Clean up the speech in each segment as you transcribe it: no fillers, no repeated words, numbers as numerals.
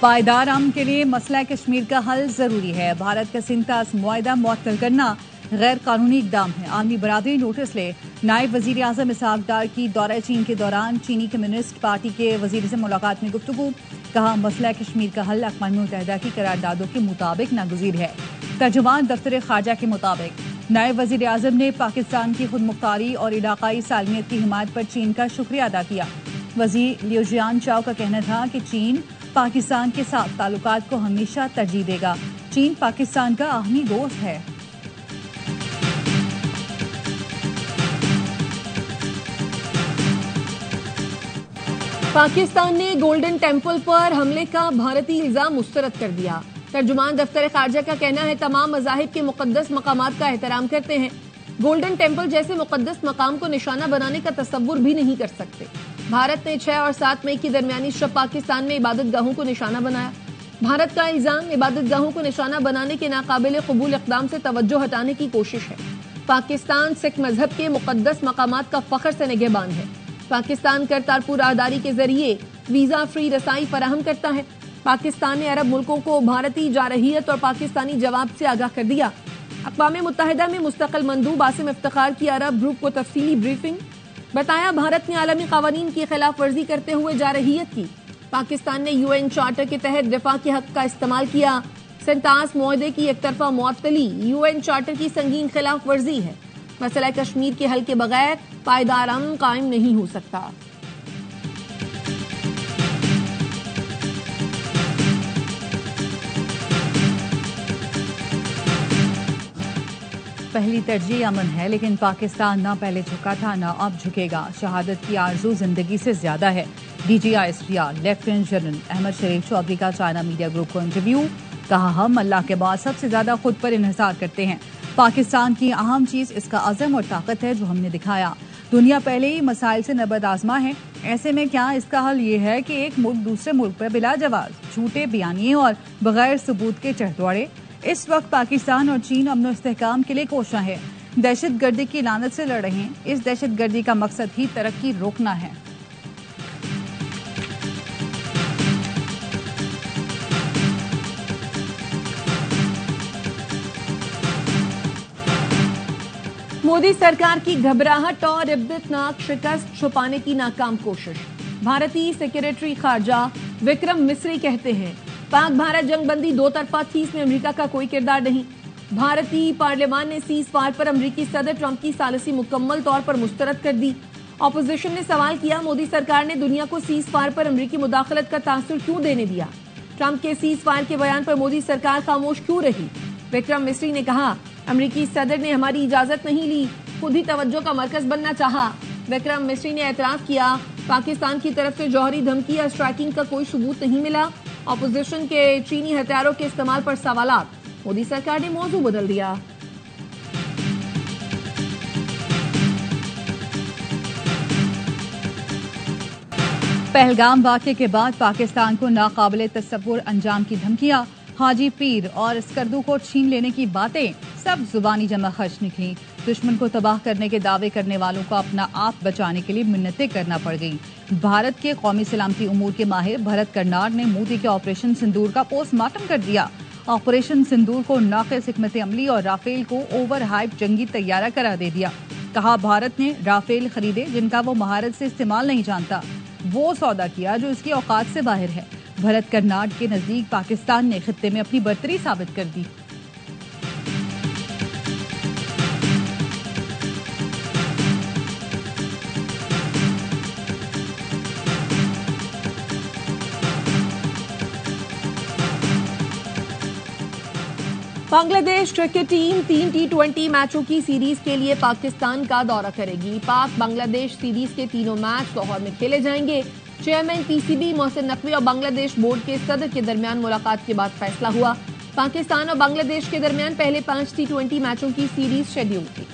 पायदार अमन के लिए मसला कश्मीर का हल जरूरी है। भारत का सिंतास मुआहदा मुअत्तल करना गैर कानूनी इकदाम है। आलमी बरादरी नोटिस ले। नायब वजीर आजम इसहाक डार की दौरा चीन के दौरान चीनी कम्युनिस्ट पार्टी के वजीर से मुलाकात में गुफ्तगू। कहा मसला कश्मीर का हल अक़वाम मुत्तहिदा की करारदादों के मुताबिक नागुज़ीर है। तर्जुमान दफ्तर खारजा के मुताबिक नायब वजीर आजम ने पाकिस्तान की खुद मुख्तारी और इलाकाई सालमियत की हिमायत पर चीन का शुक्रिया अदा किया। वजीर लिउ जियानचाओ का कहना था कि चीन पाकिस्तान के साथ ताल्लुकात को हमेशा तरजीह देगा। चीन पाकिस्तान का आहमी दोस्त है। पाकिस्तान ने गोल्डन टेम्पल पर हमले का भारतीय इल्जाम मुस्तरद कर दिया। तर्जुमान दफ्तर खारजा का कहना है तमाम मज़ाहिब के मुक़द्दस मकामात का एहतराम करते हैं। गोल्डन टेम्पल जैसे मुक़द्दस मकाम को निशाना बनाने का तसव्वुर भी नहीं कर सकते। भारत ने 6 और 7 मई की दरमियानी शब पाकिस्तान में इबादत गाहों को निशाना बनाया। भारत का इल्जाम इबादत गाहों को निशाना बनाने के नाकाबिल कबूल इक़दाम से तवज्जो हटाने की कोशिश है। पाकिस्तान सिख मजहब के मुक़द्दस मकामात का फख्र से निगहबान है। पाकिस्तान करतारपुर राहदारी के जरिए वीजा फ्री रसाई फराहम करता है। पाकिस्तान ने अरब मुल्कों को भारतीय जारहियत और पाकिस्तानी जवाब से आगाह कर दिया। अक़वाम मुत्तहिदा में मुस्तक़िल मंदूब आसिम इफ्तिखार की अरब ग्रुप को तफसीली ब्रीफिंग। बताया भारत ने आलमी क़वानीन की खिलाफ वर्जी करते हुए जारहियत की। पाकिस्तान ने UN चार्टर के तहत दिफा के हक का इस्तेमाल किया। सिंतास मुआहदे की एक तरफा मुअत्तली UN चार्टर की संगीन खिलाफ वर्जी है। मसला कश्मीर के हल के बगैर पायदार अमन कायम नहीं हो सकता। पहली तरजीह अमन है, लेकिन पाकिस्तान ना पहले झुका था ना अब झुकेगा। शहादत की आरजू जिंदगी से ज्यादा है। DGI-SPR लेफ्टिनेंट जनरल अहमद शरीफ चौधरी का चाइना मीडिया ग्रुप को इंटरव्यू। कहा हम अल्लाह के बाद सबसे ज्यादा खुद पर इन्हिसार करते हैं। पाकिस्तान की अहम चीज इसका अज़म और ताकत है जो हमने दिखाया। दुनिया पहले ही मसाइल से नबद आजमा है। ऐसे में क्या इसका हल ये है कि एक मुल्क दूसरे मुल्क पर बिला जवाब झूठे बयानिए और बगैर सबूत के चढ़ दौड़े। इस वक्त पाकिस्तान और चीन अमन और इस्तेहकाम के लिए कोशा है। दहशत गर्दी की लानत से लड़ रहे हैं। इस दहशत गर्दी का मकसद ही तरक्की रोकना है। मोदी सरकार की घबराहट और इब्बतनाक शिकस्त छुपाने की नाकाम कोशिश। भारतीय सेक्रेटरी खारजा विक्रम मिस्री कहते हैं पाक भारत जंगबंदी दो तरफा थी, इसमें अमेरिका का कोई किरदार नहीं। भारतीय पार्लियामान ने सीज फायर पर अमेरिकी सदर ट्रंप की सालिसी मुकम्मल तौर पर मुस्तरद कर दी। ऑपोजिशन ने सवाल किया मोदी सरकार ने दुनिया को सीज फायर पर अमेरिकी मुदाखलत का तासुर क्यों देने दिया। ट्रंप के सीज फायर के बयान पर मोदी सरकार खामोश क्यों रही। विक्रम मिस्री ने कहा अमेरिकी सदर ने हमारी इजाजत नहीं ली, खुद ही तवज्जो का मरकज बनना चाहा। विक्रम मिस्री ने एतराफ किया पाकिस्तान की तरफ से जौहरी धमकी या स्ट्राइकिंग का कोई सबूत नहीं मिला। ऑपोजिशन के चीनी हथियारों के इस्तेमाल पर सवालात। मोदी सरकार ने मौजू बदल दिया। पहलगाम वाक़े के बाद पाकिस्तान को नाकाबिले तसव्वुर अंजाम की धमकियां। हाजी पीर और स्कर्दू को छीन लेने की बातें सब जुबानी जमा खर्च निकली। दुश्मन को तबाह करने के दावे करने वालों को अपना आप बचाने के लिए मिन्नतें करना पड़ गई। भारत के कौमी सलामती उमूर के माहिर भरत कर्नाड ने मोदी के ऑपरेशन सिंदूर का पोस्टमार्टम कर दिया। ऑपरेशन सिंदूर को नाक़िस हिकमत अमली और राफेल को ओवर हाइप जंगी तैयारा करार दे दिया। कहा भारत ने राफेल खरीदे जिनका वो महारत से इस्तेमाल नहीं जानता, वो सौदा किया जो इसकी औकात से बाहर है। भरत कर्नाड के नजदीक पाकिस्तान ने खित्ते में अपनी बर्तरी साबित कर दी। बांग्लादेश क्रिकेट टीम 3 T20 मैचों की सीरीज के लिए पाकिस्तान का दौरा करेगी। पाक बांग्लादेश सीरीज के तीनों मैच लाहौर में खेले जाएंगे। चेयरमैन PCB मोहसिन नकवी और बांग्लादेश बोर्ड के सदर के दरमियान मुलाकात के बाद फैसला हुआ। पाकिस्तान और बांग्लादेश के दरमियान पहले 5 T20 मैचों की सीरीज शेड्यूल थी।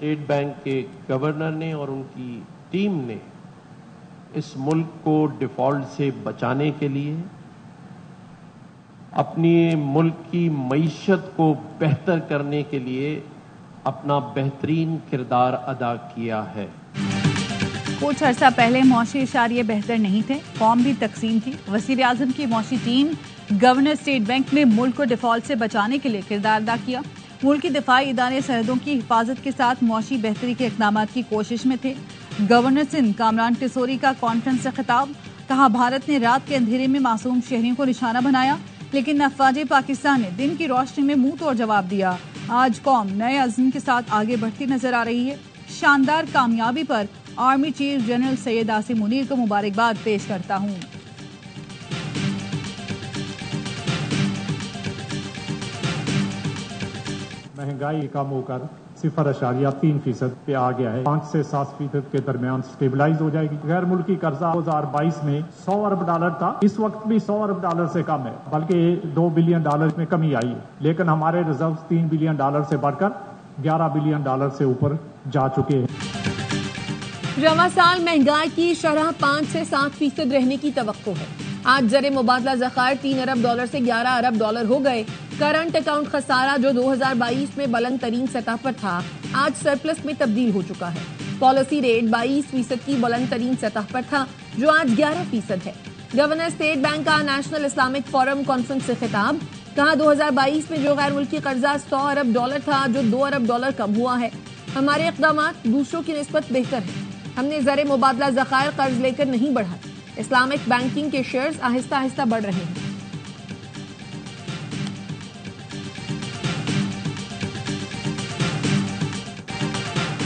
स्टेट बैंक के गवर्नर ने और उनकी टीम ने इस मुल्क को डिफॉल्ट से बचाने के लिए, अपनी मुल्क की मईशत को बेहतर करने के लिए अपना बेहतरीन किरदार अदा किया है। कुछ अर्सा पहले मौशी इशारे बेहतर नहीं थे, कौम भी तकसीम थी। वज़ीर आज़म की मौशी टीम गवर्नर स्टेट बैंक ने मुल्क को डिफॉल्ट से बचाने के लिए किरदार अदा किया। मुल्क की दिफाई इदारे सरहदों की हिफाजत के साथ मौशी बेहतरी के इक़दाम की कोशिश में थे। गवर्नर सिंध कामरान टिसोरी का कॉन्फ्रेंस से खिताब, कहा भारत ने रात के अंधेरे में मासूम शहरियों को निशाना बनाया, लेकिन अफवाज पाकिस्तान ने दिन की रोशनी में मुंह तोड़ जवाब दिया। आज कौम नए अज़्म के साथ आगे बढ़ती नजर आ रही है। शानदार कामयाबी पर army chief general Syed Asim Munir को मुबारकबाद पेश करता हूँ। महंगाई कम होकर 0.3% पे आ गया है। 5 से 7% के दरमियान स्टेबलाइज हो जाएगी। गैर मुल्की कर्जा 2022 में $100 अरब था, इस वक्त भी $100 अरब से कम है, बल्कि $2 बिलियन में कमी आई है। लेकिन हमारे रिजर्व $3 बिलियन से बढ़कर $11 बिलियन से ऊपर जा चुके हैं। रवां साल महंगाई की शरह 5 से 7% रहने की तवक्को है। आज ज़र मुबादला ज़खायर $3 अरब से $11 अरब हो गए। करंट अकाउंट खसारा जो 2022 में बुलंद तरीन सतह पर था, आज सरप्लस में तब्दील हो चुका है। पॉलिसी रेट 22% की बुलंद तरीन सतह पर था, जो आज 11% है। गवर्नर स्टेट बैंक का नेशनल इस्लामिक फोरम कॉन्फ्रेंस से खिताब, कहा 2022 में जो गैर मुल्की कर्जा $100 अरब था, जो $2 अरब कम हुआ है। हमारे इक़दाम दूसरों की निस्बत बेहतर है। हमने ज़र मुबादला ज़खायर कर्ज लेकर नहीं बढ़ाए। इस्लामिक बैंकिंग के शेयर्स आहिस्ता आहिस्ता बढ़ रहे हैं।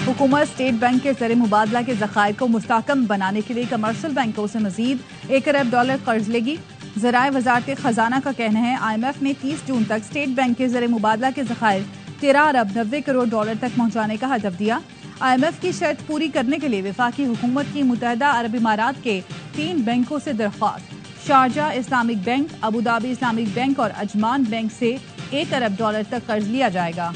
हुकूमत स्टेट बैंक के ज़र मुबादला के ज़खायर को मुस्तहकम बनाने के लिए कमर्शियल बैंकों से मजीद $1 अरब कर्ज लेगी। ज़राए वज़ारत खजाना का कहना है, IMF ने 30 जून तक स्टेट बैंक के ज़र मुबादला के ज़खायर $13 अरब 90 करोड़ तक पहुँचाने का हदफ दिया। IMF की शर्त पूरी करने के लिए वफाकी हुकूमत की मुत्तहदा अरब इमारात के 3 बैंकों से दरख्वास्त, Sharjah Islamic bank, Abu Dhabi Islamic bank और अजमान बैंक से $1 अरब तक कर्ज लिया जाएगा।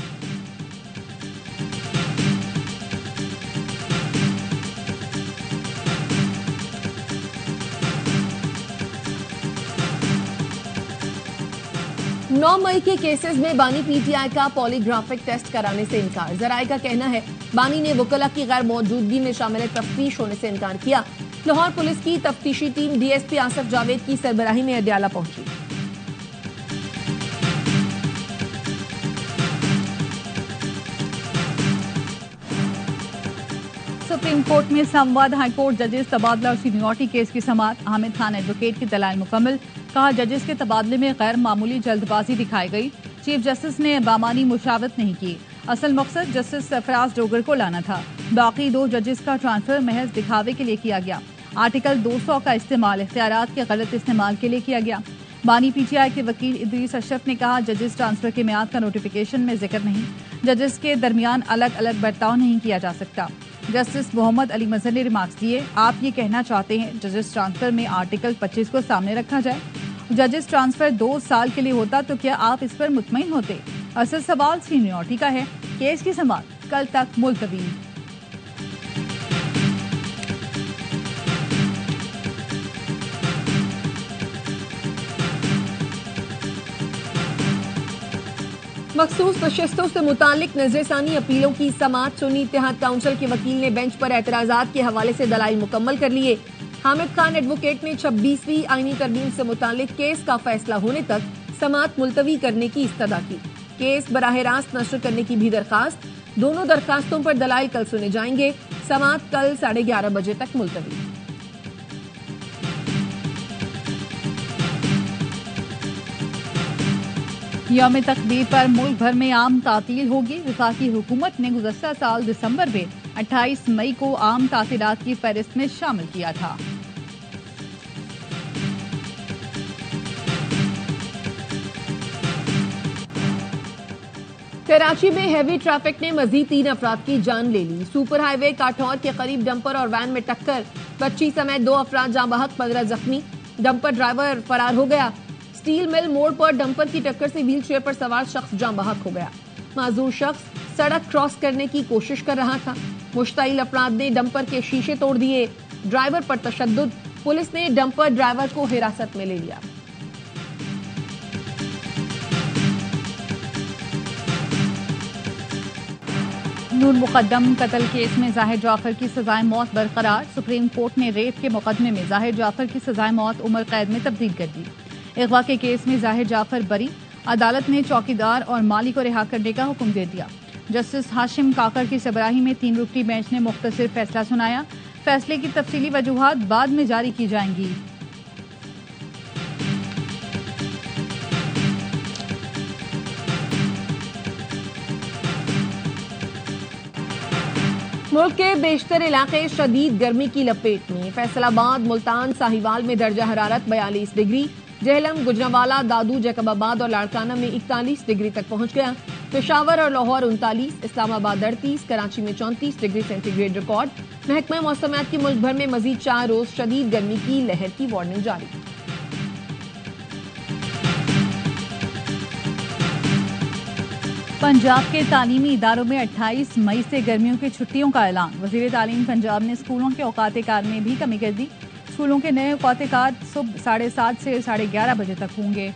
नौ मई के केसेस में बानी PTI का पॉलीग्राफिक टेस्ट कराने से इनकार। जराये का कहना है, बानी ने वकला की गैर मौजूदगी में शामिल तफ्तीश होने से इनकार किया। लाहौर पुलिस की तफ्तीशी टीम DSP आसिफ जावेद की सरबराही में अडयाला पहुंची। सुप्रीम कोर्ट में संवाद हाईकोर्ट जजेस तबादला और सीनियरिटी केस की समाअत। हामिद खान एडवोकेट की दलाइल मुकम्मल, कहा जजेस के तबादले में गैर मामूली जल्दबाजी दिखाई गई। चीफ जस्टिस ने बामानी मुशावरत नहीं की। असल मकसद जस्टिस सरफराज डोगर को लाना था। बाकी 2 जजेस का ट्रांसफर महज दिखावे के लिए किया गया। आर्टिकल 200 का इस्तेमाल इख्तियारात के गलत इस्तेमाल के लिए किया गया। बानी PTI के वकील इदरीस अशरफ ने कहा, जजेस ट्रांसफर के मियाद का नोटिफिकेशन में जिक्र नहीं। जजेस के दरमियान अलग अलग बर्ताव नहीं किया जा सकता। जस्टिस मोहम्मद अली मजहर ने रिमार्क्स दिए, आप ये कहना चाहते हैं जजेस ट्रांसफर में आर्टिकल 25 को सामने रखा जाए? जजेस ट्रांसफर 2 साल के लिए होता तो क्या आप इस पर मुतमईन होते? असल सवाल सीनियरिटी का है। केस की समाअत कल तक मुलतवी। मखसूस नशस्तों से मुतालिक नजरसानी अपीलों की समाअत। सुन्नी इत्तेहाद काउंसिल के वकील ने बेंच पर एतराजात के हवाले से दलाइल मुकम्मल कर लिए। हामिद खान एडवोकेट ने 26वीं आईनी तरमीम से मुतालिक केस का फैसला होने तक समाअत मुलतवी करने की इस्तदा की। केस बराह रास्त नशर करने की भी दरखास्त। दोनों दरखास्तों पर दलाइल कल सुने जाएंगे। समाअत कल 11:30 बजे तक मुलतवी। यौम तकदीर पर मुल्क भर में आम तातील होगी। वफाकी हुकूमत ने गुज़श्ता साल दिसंबर में 28 मई को आम तातीलात की फहरिस्त में शामिल किया था। कराची में हैवी ट्रैफिक ने मजीद 3 अफराद की जान ले ली। सुपर हाईवे काठौर के करीब डंपर और वैन में टक्कर, बच्ची समेत 2 अफराद जाँ बहक, 15 जख्मी। डंपर ड्राइवर फरार हो गया। स्टील मिल मोड़ पर डंपर की टक्कर से व्हील चेयर पर सवार शख्स जाँ बहक हो गया। माजूर शख्स सड़क क्रॉस करने की कोशिश कर रहा था। मुश्ताइल अफराद ने डंपर के शीशे तोड़ दिए। ड्राइवर पर तशद्दुद, पुलिस ने डंपर ड्राइवर को हिरासत में ले लिया। नूर मुकद्दम कत्ल केस में जाहिर जाफर की सजाए मौत बरकरार। सुप्रीम कोर्ट ने रेप के मुकदमे में जाहिर जाफर की सजाए मौत उम्र कैद में तब्दील कर दी। अगवा के केस में जाहिर जाफर बरी। अदालत ने चौकीदार और माली को रिहा करने का हुक्म दे दिया। जस्टिस हाशिम काकर की सरबराही में 3 रुकनी बेंच ने मुख्तसर फैसला सुनाया। फैसले की तफसीली वजूहात बाद में जारी की जाएंगी। मुल्क के बेशतर इलाके शदीद गर्मी की लपेट में। फैसलाबाद, मुल्तान, साहिवाल में दर्जा हरारत 42 डिग्री, जेहलम, गुजरांवाला, दादू, जैकबाबाद और लाड़काना में 41 डिग्री तक पहुंच गया। पेशावर और लाहौर 39, इस्लामाबाद 38, कराची में 34 डिग्री सेंटीग्रेड रिकॉर्ड। महकमा मौसमियात की मुल्क भर में मजीद 4 रोज शदीद गर्मी की लहर की वार्निंग जारी। पंजाब के तालीमी इदारों में 28 मई से गर्मियों की छुट्टियों का ऐलान। वजीर तालीम पंजाब ने स्कूलों के औकात कार में भी कमी कर दी। स्कूलों के नए औकात कार सुबह 7:30 से 11:30 बजे तक होंगे।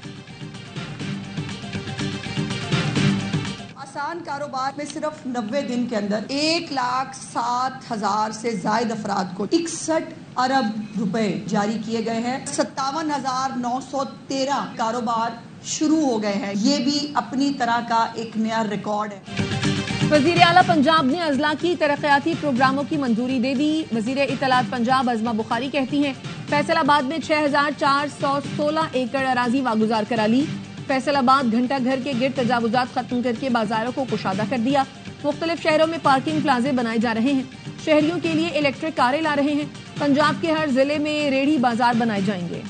आसान कारोबार में सिर्फ 90 दिन के अंदर 1,07,000 से ज्यादा अफराद को 61 अरब रुपए जारी किए गए हैं। 57,913 कारोबार शुरू हो गए हैं। ये भी अपनी तरह का एक नया रिकॉर्ड है। वजीर आला पंजाब ने अजला की तरक्याती प्रोग्रामों की मंजूरी दे दी। वजीर इत्तलात पंजाब अज़मा बुखारी कहती हैं, फैसलाबाद में 6,416 एकड़ अराजी वागुजार करा ली। फैसलाबाद घंटा घर के गिर्द तजावुजात खत्म करके बाजारों को कुशादा कर दिया। मुख्तलिफ शहरों में पार्किंग प्लाजे बनाए जा रहे हैं। शहरियों के लिए इलेक्ट्रिक कारें ला रहे हैं। पंजाब के हर जिले में रेहड़ी बाजार बनाए जाएंगे।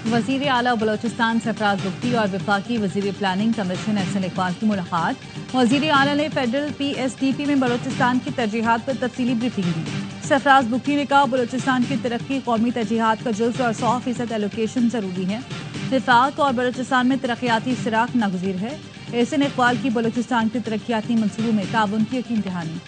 वजीर आला बलोचिस्तान सरफराज बुख्ती और वफाकी वजीर प्लानिंग कमीशन एहसन इकबाल की मुलाकात। वजीर आला ने फेडरल PSDP में बलोचिस्तान की तरजीहात पर तफसीली ब्रीफिंग दी। सरफराज बुख्ती ने कहा, बलोचिस्तान की तरक्की कौमी तरजीहात का जुज़ और 100% एलोकेशन जरूरी है। वफाक और बलोचिस्तान में तरक्याती इश्तराक नागुज़ीर है। एहसन इकबाल की बलोचिस्तान के तरक्याती मनसूबों में ताउन की यकीन दहानी।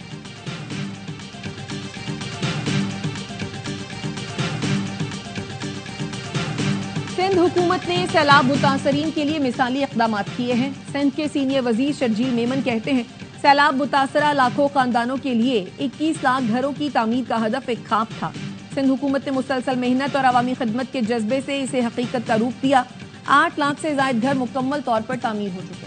सिंध हुकूमत ने सैलाब मुतासरीन के लिए मिसाली इक़दाम किए हैं। सिंध के सीनियर वजीर शर्जील मेमन कहते हैं, सैलाब मुतासरा लाखों खानदानों के लिए 21 लाख घरों की तामीर का हदफ एक ख्वाब था। सिंध हुकूमत ने मुसलसल मेहनत और अवामी खिदमत के जज्बे से इसे हकीकत का रूप दिया। 8 लाख से ज्यादा घर मुकम्मल तौर पर तामीर हो चुके हैं।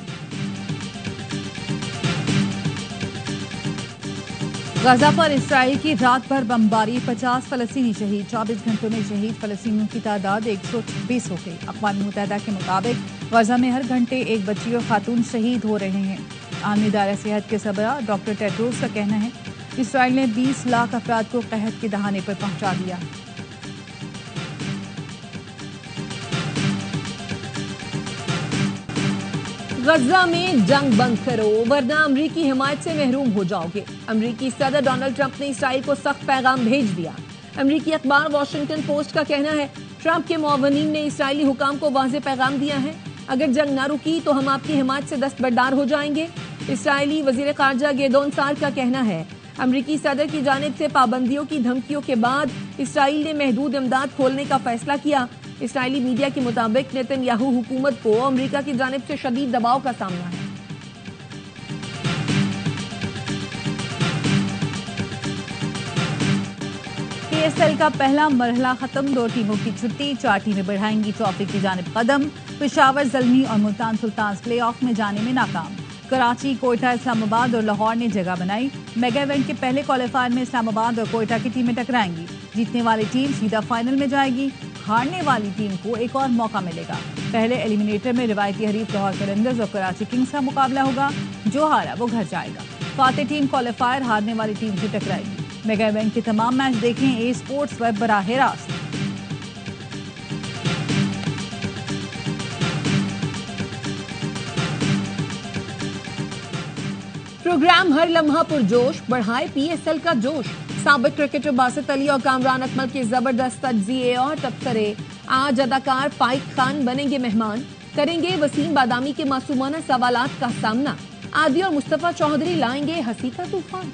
गजा पर इसराइल की रात भर बमबारी, 50 फलस्तीनी शहीद। 24 घंटों में शहीद फलस्तीनियों की तादाद 126 हो गई। अक़वाम मुत्तहिदा के मुताबिक गजा में हर घंटे एक बच्ची और खातून शहीद हो रहे हैं। आलमी इदारा सेहत के सरबराह डॉक्टर टेड्रोस का कहना है, इसराइल ने 20 लाख अफराद को कहत के दहाने पर पहुंचा दिया। गजा में जंग बंद करो वरना अमरीकी हिमायत से महरूम हो जाओगे। अमरीकी सदर डोनाल्ड ट्रंप ने इसराइल को सख्त पैगाम भेज दिया। अमरीकी अखबार वॉशिंगटन पोस्ट का कहना है, ट्रंप के मुआवनीन ने इसराइली हुकाम को वाज़ेह पैगाम दिया है, अगर जंग ना रुकी तो हम आपकी हिमायत से दस्तबरदार हो जाएंगे। इसराइली वजीर खारजा गेदोन सार का कहना है, अमरीकी सदर की जानिब से पाबंदियों की धमकियों के बाद इसराइल ने महदूद इमदाद खोलने का फैसला किया। इसराइली मीडिया के मुताबिक नेतन्याहू हुकूमत को अमेरिका की जानिब से शदीद दबाव का सामना है। PSL का पहला मरहला खत्म, 2 टीमों की छुट्टी, 4 टीमें बढ़ाएंगी ट्रॉफी की जानिब कदम। पेशावर, ज़ल्मी और मुल्तान सुल्तान प्लेऑफ में जाने में नाकाम। कराची, कोयटा, इस्लामाबाद और लाहौर ने जगह बनाई। मेगा इवेंट के पहले क्वालिफायर में इस्लामाबाद और कोयटा की टीमें टकराएंगी। जीतने वाली टीम सीधा फाइनल में जाएगी, हारने वाली टीम को एक और मौका मिलेगा। पहले एलिमिनेटर में रिवायती हरीफ लाहौर कलंदर्स और कराची किंग्स का मुकाबला होगा। जो हारा वो घर जाएगा। फातेह टीम क्वालिफायर हारने वाली टीम से टकराएगी। मेगा इवेंट के तमाम मैच देखें ए स्पोर्ट्स पर बराह रास्त। प्रोग्राम हर लम्हा पुरजोश, बढ़ाए PSL का जोश। साबिक क्रिकेटर बासित अली और कामरान अकमल के जबरदस्त तज्जिए और तबसरे। आज अदाकार फाइक खान बनेंगे मेहमान, करेंगे वसीम बादामी के मासूमाना सवालात का सामना। आदि और मुस्तफा चौधरी लाएंगे हंसी का तूफान।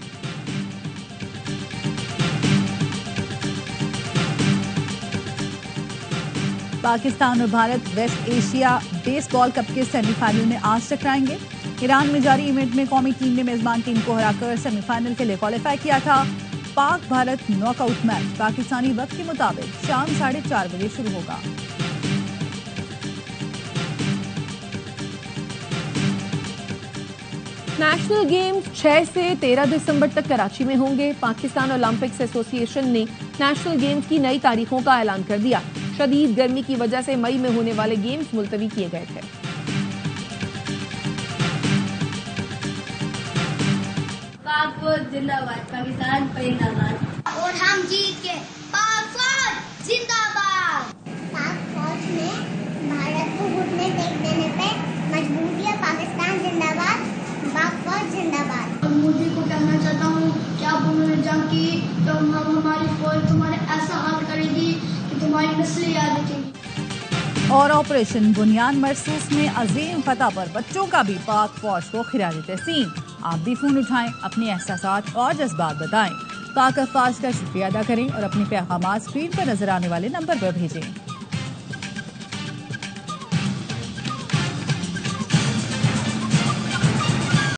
पाकिस्तान और Bharat west Asia baseball cup के सेमीफाइनल में आज टकराएंगे। ईरान में जारी इवेंट में कौमी टीम ने मेजबान टीम को हराकर सेमीफाइनल के लिए क्वालिफाई किया था। पाक भारत नॉकआउट मैच पाकिस्तानी वक्त के मुताबिक शाम 4:30 बजे शुरू होगा। नेशनल गेम्स 6 से 13 दिसंबर तक कराची में होंगे। पाकिस्तान ओलंपिक्स एसोसिएशन ने नेशनल गेम्स की नई तारीखों का ऐलान कर दिया। शदीद गर्मी की वजह से मई में होने वाले गेम्स मुलतवी किए गए थे। पाक जिंदाबाद, पाकिस्तान जिंदाबाद और हम जीत के पाक फौज जिंदाबाद। पाक फौज ने भारत को घुटने टेक देने पे मजबूर किया। पाकिस्तान जिंदाबाद, पाक फौज जिंदाबाद। और मोदी को कहना चाहता हूँ कि आप उन्होंने जंग की तो हमारी फौज तुम्हारे ऐसा हाल करेगी कि तुम्हारी नस्लें याद रखेंगी। और ऑपरेशन बुनियान मरसूस में अजीम फतह पर बच्चों का भी पाक फौज को खिराज तहसीन। आप भी फोन उठाएं, अपने एहसासात और जज्बात बताएं। पाक अफवाज का शुक्रिया अदा करें और अपने पैगामात स्क्रीन पर नजर आने वाले नंबर पर भेजें।